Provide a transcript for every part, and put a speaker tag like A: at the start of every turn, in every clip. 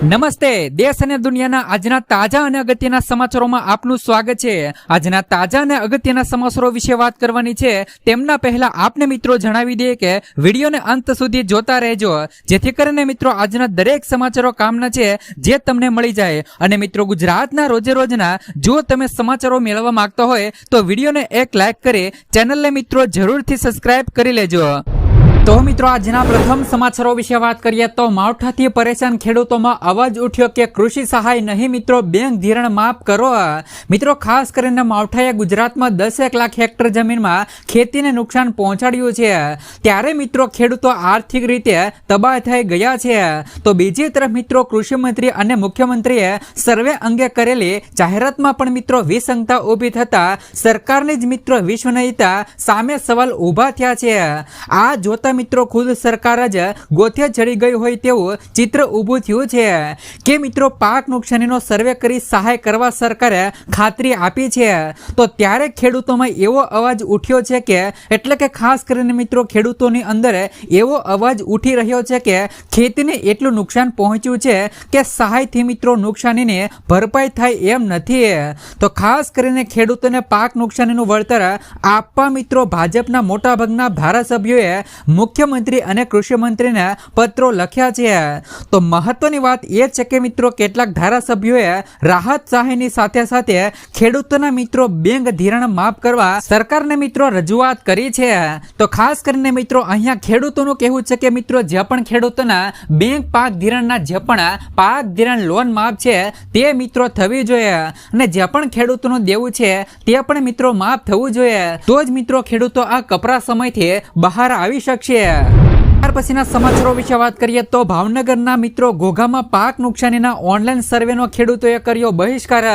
A: નમસ્તે, દેશ અને દુનિયાના આજના તાજા અને અગત્યના સમાચારોમાં આપનું સ્વાગત છે। આજના તાજા અને અગત્યના સમાચારો વિશે વાત કરવાની છે। તેમના પહેલા આપને મિત્રો જણાવી દઈએ કે વિડીયોને અંત સુધી જોતા રહેજો, જેથી કરીને મિત્રો આજના દરેક સમાચારો કામના છે જે તમને મળી જાય। અને મિત્રો ગુજરાતના રોજે રોજના જો તમે સમાચારો મેળવવા માંગતા હોય તો વિડીયોને એક લાઈક કરી ચેનલને મિત્રો જરૂરથી સબસ્ક્રાઇબ કરી લેજો। તો મિત્રો આજના પ્રથમ સમાચારો વિશે વાત કરીએ તો માવઠાથી પરેશાન ખેડૂતોમાં અવાજ ઉઠ્યો કે કૃષિ સહાય નહીં મિત્રો, બેંક ધિરાણ માફ કરો। મિત્રો ખાસ કરીને માવઠાએ ગુજરાતમાં 10 લાખ હેક્ટર જમીનમાં ખેતીને નુકસાન પહોંચાડ્યું છે, ત્યારે મિત્રો ખેડૂતો આર્થિક રીતે તબાહ થઈ ગયા છે। તો બીજી તરફ મિત્રો કૃષિ મંત્રી અને મુખ્યમંત્રીએ સર્વે અંગે કરેલી જાહેરાતમાં પણ મિત્રો વિસંગતા ઊભી થતા સરકારની જ મિત્રો વિશ્વસનીયતા સામે સવાલ ઊભા થયા છે। આ જોતા મિત્રો ખુદ સરકાર જ ગોથે ચડી ગઈ હોય તેવું ચિત્ર ઊભું થયું છે કે મિત્રો પાક નુકસાનીનો સર્વે કરી સહાય કરવા સરકારે ખાતરી આપી છે। તો ત્યારે ખેડૂતોમાં એવો અવાજ ઉઠ્યો છે કે એટલે કે ખાસ કરીને મિત્રો ખેડૂતોની અંદર એવો અવાજ ઉઠી રહ્યો છે કે ખેતીને એટલું નુકસાન પહોંચ્યું છે કે સહાયથી મિત્રો નુકસાનીની ભરપાઈ થાય એમ નથી। તો ખાસ કરીને ખેડૂતોને પાક નુકસાનીનું વળતર આપવા મિત્રો ભાજપના મોટાભાગના ધારાસભ્યોએ મુખ્યમંત્રી અને કૃષિ મંત્રીને પત્રો લખ્યા છે। તો મહત્વની વાત એ છે કે મિત્રો કેટલાક ધારાસભ્યોએ રાહત સહાયની સાથે સાથે ખેડૂતોના મિત્રો બેંક ધિરાણ માફ કરવા સરકારને મિત્રો રજૂઆત કરી છે। તો ખાસ કરીને મિત્રો અહીંયા ખેડૂતોનું કહેવું છે કે મિત્રો જે પણ ખેડૂતોના બેંક પાક ધિરાણના જે પણ પાક ધિરાણ લોન માફ છે તે મિત્રો થવી જોઈએ, અને જે પણ ખેડૂતોનું દેવું છે તે પણ મિત્રો માફ થવું જોઈએ, તો જ મિત્રો ખેડૂતો આ કપરા સમયથી બહાર આવી શકશે। ત્યાર પછીના સમાચારો વિશે વાત કરીએ તો ભાવનગરના મિત્રો ઘોઘામાં પાક નુકસાનીના ઓનલાઈન સર્વેનો ખેડૂતોએ કર્યો બહિષ્કાર,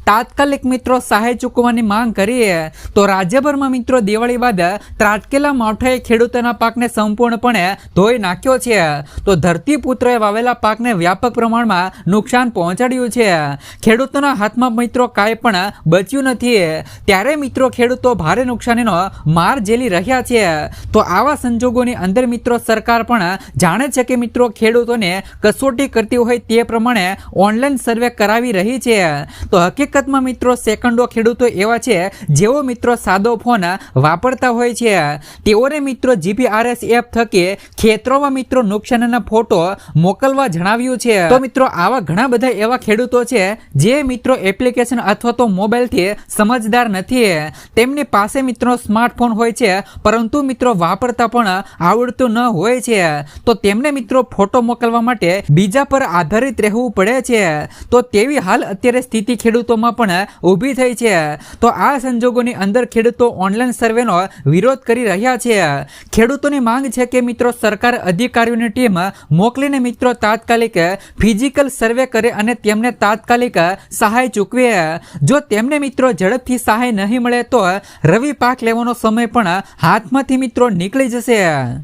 A: તાત્કાલિક મિત્રો સહાય ચૂકવવાની માંગ કરી। તો રાજ્યભરમાં મિત્રો દિવાળી બાદ ત્રાટકેલા માવઠાએ ખેડૂતોના પાકને સંપૂર્ણપણે ધોઈ નાખ્યો છે। તો ધરતીપુત્રોએ વાવેલા પાકને વ્યાપક પ્રમાણમાં નુકસાન પહોંચાડ્યું છે, ખેડૂતોના હાથમાં મિત્રો કાંઈ પણ બચ્યું નથી, ત્યારે મિત્રો ખેડૂતો ભારે નુકસાનીનો માર ઝેલી રહ્યા છે। તો આવા સંજોગોની અંદર મિત્રો સરકાર પણ જાણે છે કે મિત્રો ખેડૂતોને કસોટી કરતી હોય તે પ્રમાણે ઓનલાઈન સર્વે કરાવી રહી છે। તો હકીકતમાં મિત્રો સેકન્ડો ખેડૂતો એવા છે જેઓ મિત્રો સાદો ફોન વાપરતા હોય છે, તેઓને મિત્રો જીપીઆરએસ એપ થકી ખેતરોમાં મિત્રો નુકસાનના ફોટો મોકલવા જણાવ્યું છે। તો મિત્રો આવા ઘણા બધા એવા ખેડૂતો છે જે મિત્રો એપ્લિકેશન અથવા તો મોબાઈલથી સમજદાર નથી, તેમની પાસે મિત્રો સ્માર્ટફોન હોય છે પરંતુ મિત્રો વાપરતા પણ આવડતું ન હોય છે, તો તેમને મિત્રો ફોટો મોકલવા માટે બીજા પર આધારિત રહેવું પડે છે। તો તેવી હાલ અત્યારે સ્થિતિ ખેડૂતોમાં પણ ઊભી થઈ છે। તો આ સંજોગોની અંદર ખેડૂતો ઓનલાઈન સર્વેનો વિરોધ કરી રહ્યા છે। ખેડૂતોની માંગ છે કે મિત્રો સરકાર અધિકારીઓની ટીમ મોકલીને મિત્રો તાત્કાલિક ફિઝિકલ સર્વે કરે અને તેમને તાત્કાલિક સહાય ચૂકવે। જો તેમને મિત્રો ઝડપથી સહાય નહીં મળે તો રવિ પાક લેવાનો સમય પણ હાથમાંથી મિત્રો નીકળી જશે।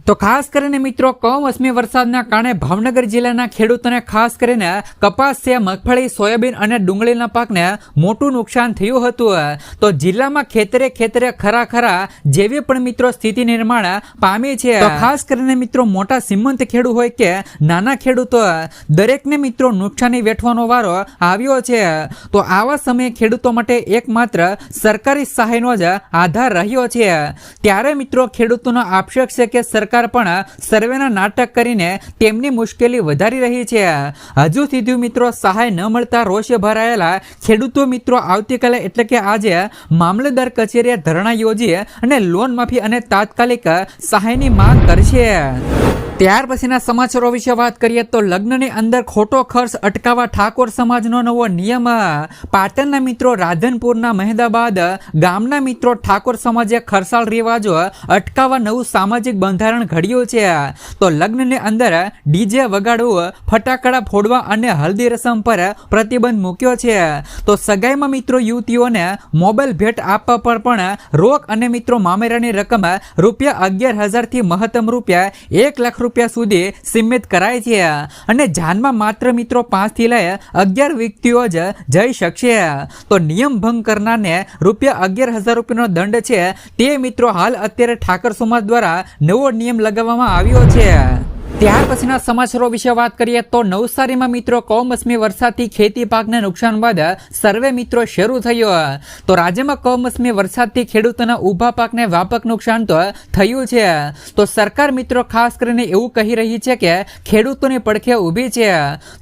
A: તો ખાસ કરીને મિત્રો કમોસમી વરસાદના કારણે ભાવનગર જિલ્લાના ખેડૂતોને ખાસ કરીને કપાસ છે, મગફળી, સોયાબીન અને ડુંગળીના પાકને મોટું નુકસાન થયું હતું। તો જિલ્લામાં ખેતરે ખરા જેવી પણ મિત્રો સ્થિતિ નિર્માણ પામી છે। તો ખાસ કરીને મિત્રો મોટા શ્રીમંત ખેડૂત હોય કે નાના ખેડૂતો દરેકને મિત્રો નુકસાની વેઠવાનો વારો આવ્યો છે। તો આવા સમયે ખેડૂતો માટે એકમાત્ર સરકારી સહાયનો જ આધાર રહ્યો છે, ત્યારે મિત્રો ખેડૂતોનો આક્ષેપ છે કે સરકાર પણ સર્વેના નાટક કરીને તેમની મુશ્કેલી વધારી રહી છે। હજુ સુધી મિત્રો સહાય ન મળતા રોષે ભરાયેલા ખેડૂતો મિત્રો આવતીકાલે એટલે કે આજે મામલતદાર કચેરીએ ધરણા યોજી અને લોન માફી અને તાત્કાલિક સહાયની માંગ કરશે। ત્યાર પછીના સમાચારો વિશે વાત કરીએ તો લગ્નની અંદર ખોટો ખર્ચ અટકાવવા ઠાકોર સમાજનો નવો નિયમ। પાટણના મિત્રો રાધનપુરના મહેદાબાદ ગામના મિત્રો ઠાકોર સમાજે ખર્ચાળ રિવાજો અટકાવવા નવું સામાજિક બંધારણ ઘડ્યું છે। તો લગ્નની અંદર ડીજે વગાડવું, ફટાકડા ફોડવા અને હલ્દી રસમ પર પ્રતિબંધ મૂક્યો છે। તો સગાઈમાં મિત્રો યુવતીઓને મોબાઈલ ભેટ આપવા પર પણ રોક અને મિત્રો મામેરાની રકમ ₹11,000 થી મહત્તમ ₹1 લાખ સુધી સીમિત કરાય છે, અને જાનમાં માત્ર મિત્રો 5 થી લઈ 11 વ્યક્તિઓ જ જઈ શકશે। તો નિયમ ભંગ કરનારને ₹11,000 દંડ છે તે મિત્રો હાલ અત્યારે ઠાકર સમાજ દ્વારા નવો નિયમ લગાવવામાં આવ્યો છે। ત્યાર પછીના સમાચારો વિશે વાત કરીએ તો નવસારીમાં મિત્રો કમોસમી વરસાદથી ખેતી પાકને નુકસાન બાદ સર્વે મિત્રો શરૂ થયો. તો રાજ્યમાં કમોસમી વરસાદથી ખેડૂતોના ઊભા પાકને વ્યાપક નુકસાન તો થયું છે. તો સરકાર મિત્રો ખાસ કરીને એવું કહી રહી છે કે ખેડૂતોની પડખે ઊભી છે.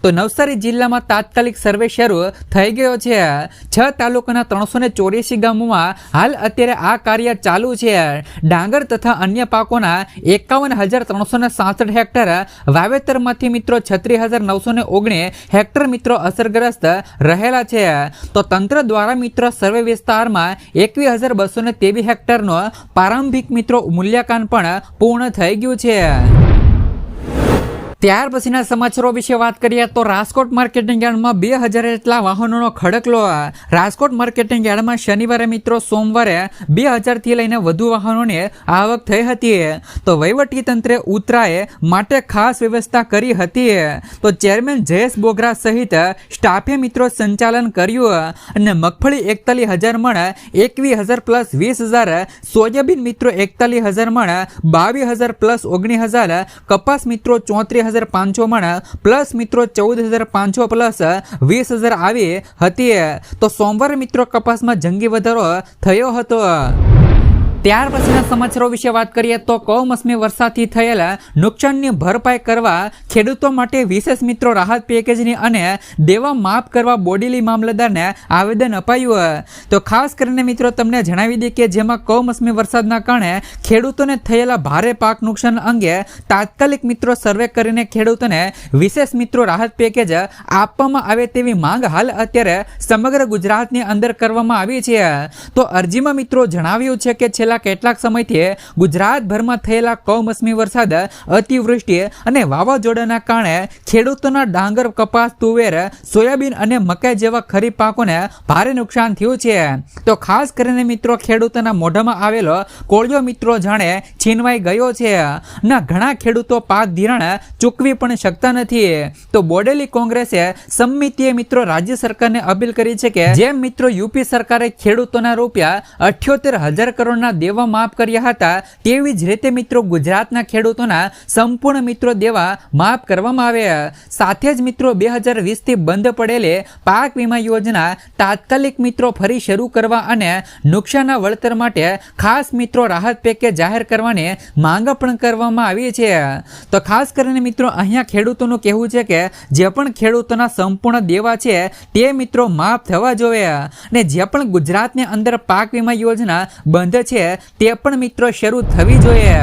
A: તો નવસારી જિલ્લામાં તાત્કાલિક સર્વે શરૂ થઈ ગયો છે. 6 તાલુકાના 384 ગામોમાં હાલ અત્યારે આ કાર્ય ચાલુ છે. ડાંગર તથા અન્ય પાકોના 51,367 હેક્ટર વાવેતરમાંથી મિત્રો 36,919 હેક્ટર મિત્રો અસરગ્રસ્ત રહેલા છે. તો તંત્ર દ્વારા મિત્રો સર્વે વિસ્તારમાં 21,223 હેક્ટરનો પ્રારંભિક મિત્રો મૂલ્યાંકન પણ પૂર્ણ થઈ ગયું છે. ત્યાર પછીના સમાચારો વિશે વાત કરીએ તો રાજકોટ માર્કેટિંગ યાર્ડમાં 2000 જેટલા વાહનોનો ખડકલો. રાજકોટ માર્કેટિંગ યાર્ડમાં શનિવારે મિત્રો સોમવારે 2000 થી લઈને વધુ વાહનોની આવક થઈ હતી. તો વહીવટી તંત્રે ઉતરાએ માટે ખાસ વ્યવસ્થા કરી હતી. તો ચેરમેન જયેશ બોગરા સહિત સ્ટાફે મિત્રો સંચાલન કર્યું અને મગફળી 41,000 મણ 21,000 પ્લસ 20,000, સોયાબીન મિત્રો 41,000 મણ 22,000 પ્લસ 19,000, કપાસ મિત્રો 34,500 મણ પ્લસ મિત્રો 14,500 પ્લસ 20,000 આવી હતી. તો સોમવારે મિત્રો કપાસમાં જંગી વધારો થયો હતો. ત્યાર પછીના સમાચારો વિશે વાત કરીએ તો કમોસમી વરસાદથી થયેલા નુકસાનની ભરપાઈ કરવા ખેડૂતો માટે વિશેષ મિત્રો રાહત પેકેજની અને દેવા માફ કરવા બોડેલી મામલતદારને આવેદન અપાયું. તો ખાસ કરીને મિત્રો તમને જણાવી દઈએ કે જેમાં કમોસમી વરસાદના કારણે ખેડૂતોને થયેલા ભારે પાક નુકસાન અંગે તાત્કાલિક મિત્રો સર્વે કરીને ખેડૂતોને વિશેષ મિત્રો રાહત પેકેજ આપવામાં આવે તેવી માંગ હાલ અત્યારે સમગ્ર ગુજરાતની અંદર કરવામાં આવી છે. તો અરજીમાં મિત્રો જણાવ્યું છે કે કેટલાક સમયથી ગુજરાતભરમાં થયેલા કમોસમી વરસાદ, અતિવૃષ્ટિ અને વાવાઝોડાના કારણે ખેડૂતોના ડાંગર, કપાસ, તુવેર, સોયાબીન અને મકાઈ જેવા ખરીફ પાકોને ભારે નુકસાન થયું છે. તો ખાસ કરીને મિત્રો ખેડૂતોના મોઢામાં આવેલો કોળિયો મિત્રો જાણે છીનવાઈ ગયો છે. ના ઘણા ખેડૂતો પાક ધિરાણ ચૂકવી પણ શકતા નથી. તો બોડેલી કોંગ્રેસે સમિતિએ મિત્રો રાજ્ય સરકારને અપીલ કરી છે કે જેમ મિત્રો યુપી સરકારે ખેડૂતોના રૂપિયા 78,000 કરોડના દેવા માફ કર્યા હતા તેવી જ રીતે મિત્રો ગુજરાતના ખેડૂતોના સંપૂર્ણ મિત્રો દેવા માફ કરવામાં આવ્યા. સાથે જ મિત્રો 2020 થી બંધ પડેલી પાક વીમા યોજના તાત્કાલિક મિત્રો ફરી શરૂ કરવા અને નુકસાનના વળતર માટે ખાસ મિત્રો રાહત પેકેજ જાહેર કરવાની માંગ પણ કરવામાં આવી છે. તો ખાસ કરીને મિત્રો અહીંયા ખેડૂતોનું કહેવું છે કે જે પણ ખેડૂતોના સંપૂર્ણ દેવા છે તે મિત્રો માફ થવા જોઈએ અને જે પણ ગુજરાતની અંદર પાક વીમા યોજના બંધ છે તે પણ મિત્રો શરૂ થવી જોઈએ.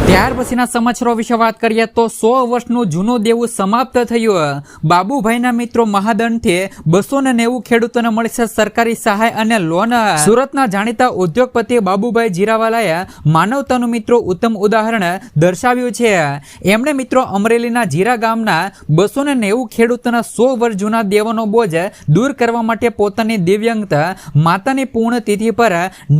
A: ત્યાર પછીના સમાચારો વિશે વાત કરીએ તો 100 વર્ષનું જૂનું દેવું સમાપ્ત થયું. બાબુભાઈના મિત્રો મહાદંડથી 290 ખેડૂતોને મળશે સરકારી સહાય અને લોન. સુરતના જાણીતા ઉદ્યોગપતિ બાબુભાઈ જીરાવાલાએ માનવતાનું મિત્રો ઉત્તમ ઉદાહરણ દર્શાવ્યું છે. એમણે મિત્રો અમરેલીના જીરા ગામના 290 ખેડૂતોના 100 વર્ષ જૂના દેવાનો બોજ દૂર કરવા માટે પોતાની દિવ્યાંગ માતાની પૂર્ણતિથિ પર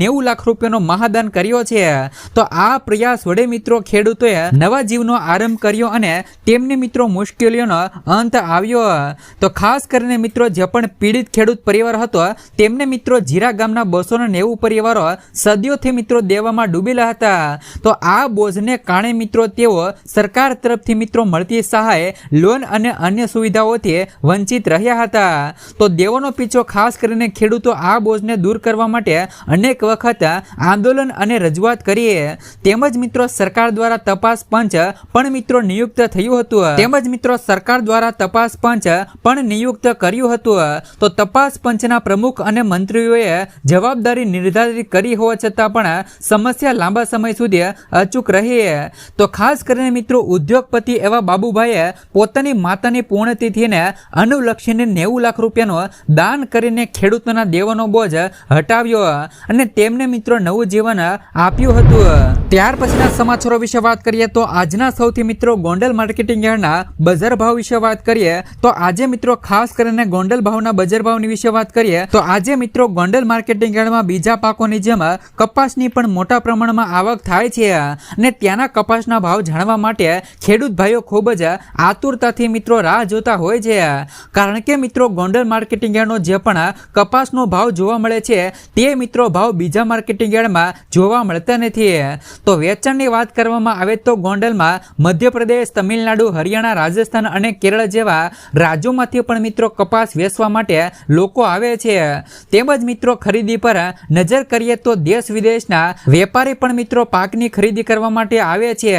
A: 90 લાખ રૂપિયાનો મહાદાન કર્યો છે. તો આ પ્રયાસ વડે મિત્રો ખેડૂતોએ નવા જીવનો આરંભ કર્યો અને તેમની મિત્રો મુશ્કેલીઓનો અંત આવ્યો. તો ખાસ કરીને મિત્રો જે પણ પીડિત ખેડૂત પરિવાર હતો તેમને મિત્રો જીરા ગામના 290 પરિવારો સદીઓથી મિત્રો દેવામાં ડૂબેલા હતા. તો આ બોજને કારણે મિત્રો તેઓ સરકાર તરફથી મિત્રો મળતી સહાય, લોન અને અન્ય સુવિધાઓથી વંચિત રહ્યા હતા. તો દેવાનો પીછો ખાસ કરીને ખેડૂતો આ બોજને દૂર કરવા માટે અનેક વખત આંદોલન અને રજૂઆત કરી. તેમજ મિત્રો સરકાર દ્વારા તપાસ પંચ પણ મિત્રો નિયુક્ત થયું હતું. તેમજ મિત્રો સરકાર દ્વારા તપાસ પંચ પણ નિયુક્ત કર્યું હતું. તો તપાસ પંચના પ્રમુખ અને મંત્રીઓએ જવાબદારી નિર્ધારિત કરી હોવા છતાં પણ સમસ્યા લાંબા સમય સુધી અચૂક રહી. તો ખાસ કરીને મિત્રો ઉદ્યોગપતિ એવા બાબુભાઈએ પોતાની માતાની પૂર્ણતિથિને અનુલક્ષીને 90 લાખ રૂપિયાનો દાન કરીને ખેડૂતોના દેવાનો બોજ હટાવ્યો અને તેમને મિત્રો નવું જીવન આપ્યું હતું. ત્યાર પછીના સમાચારો વિશે વાત કરીએ તો આજના સૌથી મિત્રો ગોંડલ માર્કેટિંગ યાર્ડના બજાર ભાવ વિશે વાત કરીએ તો આજે મિત્રો ખાસ કરીને ગોંડલ ભાવના બજાર ભાવની વિશે વાત કરીએ તો આજે મિત્રો ગોંડલ માર્કેટિંગ યાર્ડમાં બીજા પાકોની જેમ કપાસની પણ મોટા પ્રમાણમાં આવક થાય છે અને ત્યાંના કપાસના ભાવ જાણવા માટે ખેડૂત ભાઈઓ ખૂબ જ આતુરતાથી મિત્રો રાહ જોતા હોય છે. કારણ કે મિત્રો ગોંડલ માર્કેટિંગ યાર્ડનો જે પણ કપાસનો ભાવ જોવા મળે છે તે મિત્રો ભાવ બીજા માર્કેટિંગ યાર્ડમાં જોવા મળતા નથી. તો વેચાણની વાત કરવામાં આવે તો ગોંડલમાં મધ્યપ્રદેશ, તમિલનાડુ, હરિયાણા, રાજસ્થાન અને કેરળ જેવા રાજ્યોમાંથી પણ મિત્રો કપાસ વેચવા માટે લોકો આવે છે. તેમજ મિત્રો ખરીદી પર નજર કરીએ તો દેશ વિદેશના વેપારી પણ મિત્રો પાકની ખરીદી કરવા માટે આવે છે.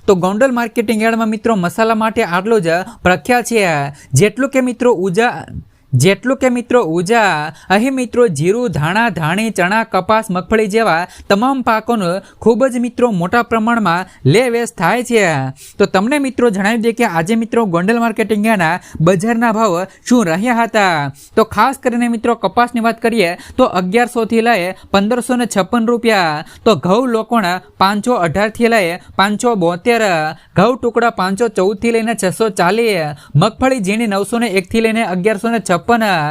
A: તો ગોંડલ માર્કેટિંગ યાર્ડમાં મિત્રો મસાલા માટે આટલું જ પ્રખ્યાત છે. જેટલું કે મિત્રો ઉજા અહીં મિત્રો જીરું, ધાણા, ધાણી, ચણા, કપાસ, મગફળી જેવા તમામ પાકોનું ખૂબ જ મિત્રો મોટા પ્રમાણમાં લે વેચ થાય છે. તો તમને મિત્રો જણાવી દઈએ કે આજે મિત્રો ગોંડલ માર્કેટિંગ યાર્ડના બજારના ભાવ શું રહ્યા હતા. તો ખાસ કરીને મિત્રો કપાસની વાત કરીએ તો 1100 થી લઈ 1556 રૂપિયા. તો ઘઉં લોકોણ 518 થી લઈ 572, ઘઉં ટુકડા 514 થી લઈને 640, મગફળી ઝીણી 901 થી લઈને 1156,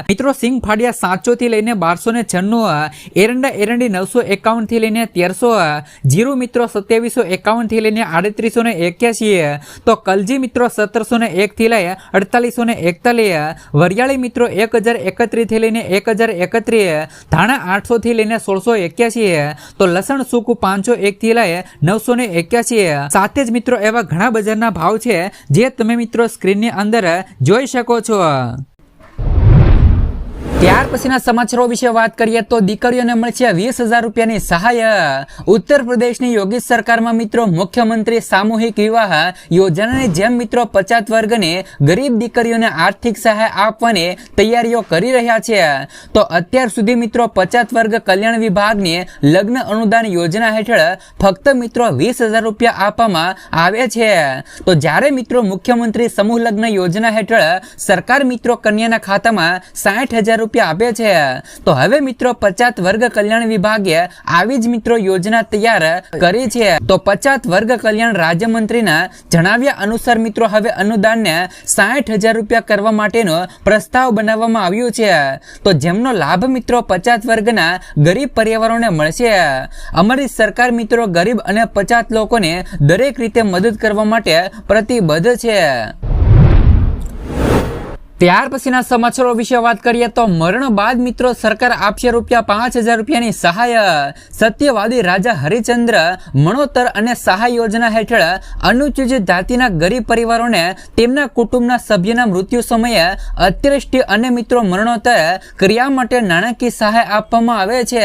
A: મિત્રો સિંગ ફાડિયા 700 થી લઈને 1296, એરંડી 951 થી લઈને 1300, જીરું મિત્રો 2751 થી લઈને 3881, તો કલજી મિત્રો 1701 થી લઈ 4841, વરિયાળી મિત્રો 1031 થી લઈને 1031, ધાણા 800 થી લઈને 1681, તો લસણ સૂકું 501 થી લઈ 981. સાથે જ મિત્રો એવા ઘણા બજારના ભાવ છે જે તમે મિત્રો સ્ક્રીનની અંદર જોઈ શકો છો. ત્યાર પછીના સમાચારો વિશે વાત કરીએ તો દીકરીઓને મળશે 20,000 રૂપિયાની સહાય. ઉત્તર પ્રદેશની યોગી સરકારમાં મિત્રો મુખ્યમંત્રી સામૂહિક વિવાહ યોજનાની જેમ મિત્રો 50 વર્ગની ગરીબ દીકરીઓને આર્થિક સહાય આપવાની તૈયારીઓ કરી રહ્યા છે. તો અત્યાર સુધી મિત્રો 50 વર્ગ કલ્યાણ વિભાગની લગ્ન અનુદાન યોજના હેઠળ ફક્ત મિત્રો 20,000 રૂપિયા આપવામાં આવે છે. તો જ્યારે મિત્રો મુખ્યમંત્રી સમૂહ લગ્ન યોજના હેઠળ સરકાર મિત્રો કન્યાના ખાતામાં 60,000 રૂપિયા આપે છે. તો હવે મિત્રો 50 વર્ગ કલ્યાણ વિભાગે આવી જ મિત્રો યોજના તૈયાર કરી છે. તો 50 વર્ગ કલ્યાણ રાજ્યમંત્રીના જણાવ્યા અનુસાર મિત્રો હવે અનુદાનને 60,000 રૂપિયા કરવા માટેનો પ્રસ્તાવ બનાવવામાં આવ્યો છે. તો જેમનો લાભ મિત્રો 50 વર્ગના ગરીબ પરિવારોને મળશે. અમારી સરકાર મિત્રો ગરીબ અને 50 લોકોને દરેક રીતે મદદ કરવા માટે પ્રતિબદ્ધ છે. ત્યાર પછીના સમાચારો વિશે વાત કરીએ તો મરણ બાદ મિત્રો સરકાર આપશે ₹5,000 રૂપિયાની સહાય. સત્યવાદી રાજા હરિચંદ્ર મણોત્તર અને સહાય યોજના હેઠળ અનુસૂચિત જાતિના ગરીબ પરિવારોને તેમના કુટુંબના સભ્યના મૃત્યુ સમયે અત્યષ્ટિ અને મિત્રો મરણોત્તર ક્રિયા માટે નાણાકીય સહાય આપવામાં આવે છે.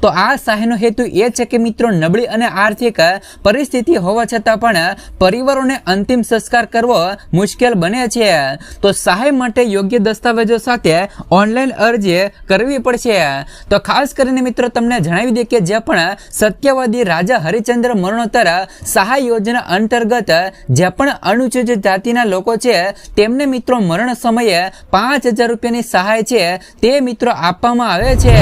A: તો આ સહાયનો હેતુ એ છે કે મિત્રો નબળી અને આર્થિક પરિસ્થિતિ હોવા છતાં પણ પરિવારોને અંતિમ સંસ્કાર કરવો મુશ્કેલ બને છે. તો સહાય માટે યોગ્ય દસ્તાવેજો સાથે ઓનલાઈન અરજી કરવી પડશે. તો ખાસ કરીને મિત્રો તમને જણાવી દે કે જે પણ સત્યવાદી રાજા હરિચંદ્ર મરણોત્તર સહાય યોજના અંતર્ગત જે પણ અનુસૂચિત જાતિના લોકો છે તેમને મિત્રો મરણ સમયે 5,000 રૂપિયાની સહાય છે તે મિત્રો આપવામાં આવે છે.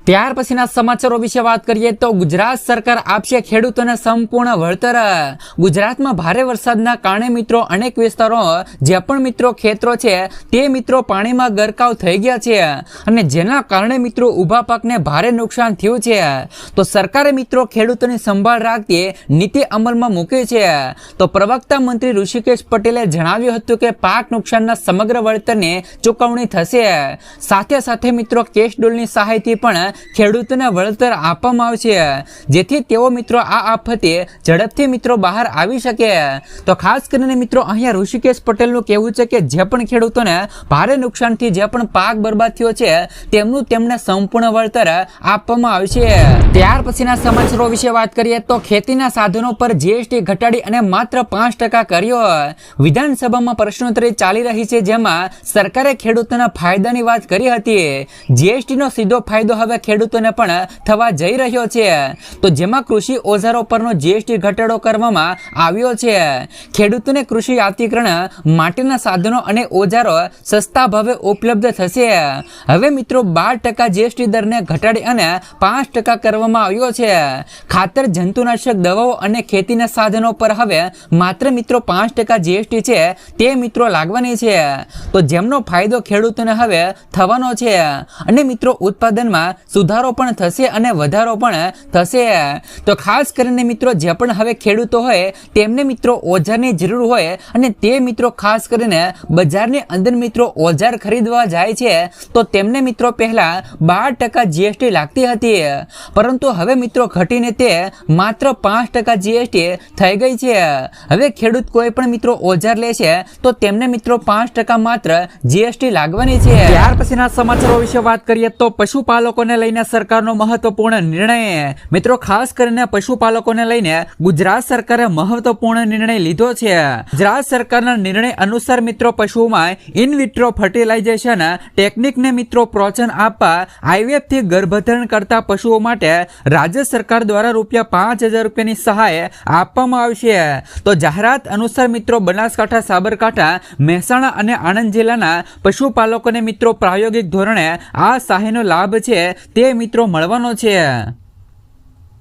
A: ત્યાર પછીના સમાચારો વિશે વાત કરીએ તો ગુજરાત સરકાર આપશે ખેડૂતોને સંપૂર્ણ વળતર. ગુજરાતમાં ભારે વરસાદના કારણે મિત્રો અનેક વિસ્તારો જે પણ મિત્રો ખેતરો છે તે મિત્રો પાણીમાં ગરકાવ થઈ ગયા છે અને જેના કારણે મિત્રો ઊભા પાકને ભારે નુકસાન થયું છે. તો સરકારે મિત્રો ખેડૂતોની સંભાળ રાખતી નીતિ અમલમાં મૂકી છે. તો પ્રવક્તા મંત્રી ઋષિકેશ પટેલે જણાવ્યું હતું કે પાક નુકસાનના સમગ્ર વળતરની ચૂકવણી થશે. સાથે સાથે મિત્રો કેશ ડોલની સહાયથી પણ ખેડૂતોને વળતર આપવામાં આવશે જેથી તેઓ મિત્રો આ આફતે ઝડપથી મિત્રો બહાર આવી શકે. તો ખાસ કરીને મિત્રો અહીંયા ઋષિકેશ પટેલનું કહેવું છે કે જે પણ ખેડૂતોને ભારે નુકસાનથી જે પણ પાક બરબાદ થયો છે તેમનું તેમને સંપૂર્ણ વળતર આપવામાં આવશે. ત્યાર પછીના સમાચારો વિશે વાત કરીએ તો ખેતીના સાધનો પર જીએસટી ઘટાડી અને માત્ર 5% કર્યો. વિધાનસભામાં પ્રશ્નોત્તરી ચાલી રહી છે જેમાં સરકારે ખેડૂતોના ફાયદાની વાત કરી હતી. જીએસટીનો સીધો ફાયદો હવે ખેડૂતોને પણ થવા જઈ રહ્યો છે. તો જેમાં કૃષિ ઓજારો પરનો જીએસટી ઘટાડો કરવામાં આવ્યો છે. ખેડૂતોને કૃષિ યાંત્રીકરણ માટેના સાધનો અને ઓજારો સસ્તા ભાવે ઉપલબ્ધ થશે. હવે મિત્રો 12% જીએસટી દરને ઘટાડી અને 5% કરવામાં આવ્યો છે. ખાતર, જંતુનાશક દવાઓ અને ખેતીના સાધનો પર હવે માત્ર મિત્રો 5% જીએસટી છે તે મિત્રો લાગવાની છે. તો જેમનો ફાયદો ખેડૂતોને હવે થવાનો છે અને મિત્રો ઉત્પાદનમાં સુધારો પણ થશે અને વધારો પણ થશે। તો ખાસ કરીને મિત્રો જે પણ હવે ખેડૂતો હોય તેમને મિત્રો ઓજારની જરૂર હોય અને તે મિત્રો ખાસ કરીને બજારની અંદર મિત્રો ઓજાર ખરીદવા જાય છે તો તેમને મિત્રો પહેલા 12% જીએસટી લાગતી હતી, પરંતુ હવે મિત્રો ઘટીને તે માત્ર 5% જીએસટી થઈ ગઈ છે। હવે ખેડૂત કોઈ પણ મિત્રો ઓજાર લે છે તો તેમને મિત્રો 5% માત્ર જીએસટી લાગવાની છે। ત્યાર પછીના સમાચારો વિશે વાત કરીએ તો પશુપાલકોને લઈને સરકારનો મહત્વપૂર્ણ નિર્ણય। મિત્રો ખાસ કરીને પશુપાલકોને લઈને ગુજરાત સરકારે મહત્વપૂર્ણ નિર્ણય લીધો છે। ગુજરાત સરકારના નિર્ણય અનુસાર મિત્રો પશુઓમાં ઇન વિટ્રો ફર્ટિલાઇઝેશન ટેકનિકને મિત્રો પ્રોત્સાહન આપવા IVF થી ગર્ભધારણ કરતા પશુઓ માટે રાજ્ય સરકાર દ્વારા ₹5000 રૂપિયાની સહાય આપવામાં આવશે। તો જાહેરાત અનુસાર મિત્રો બનાસકાંઠા, સાબરકાંઠા, મહેસાણા અને આણંદ જિલ્લાના પશુપાલકોને મિત્રો પ્રાયોગિક ધોરણે આ સહાયનો લાભ છે તે મિત્રો મળવાનો છે।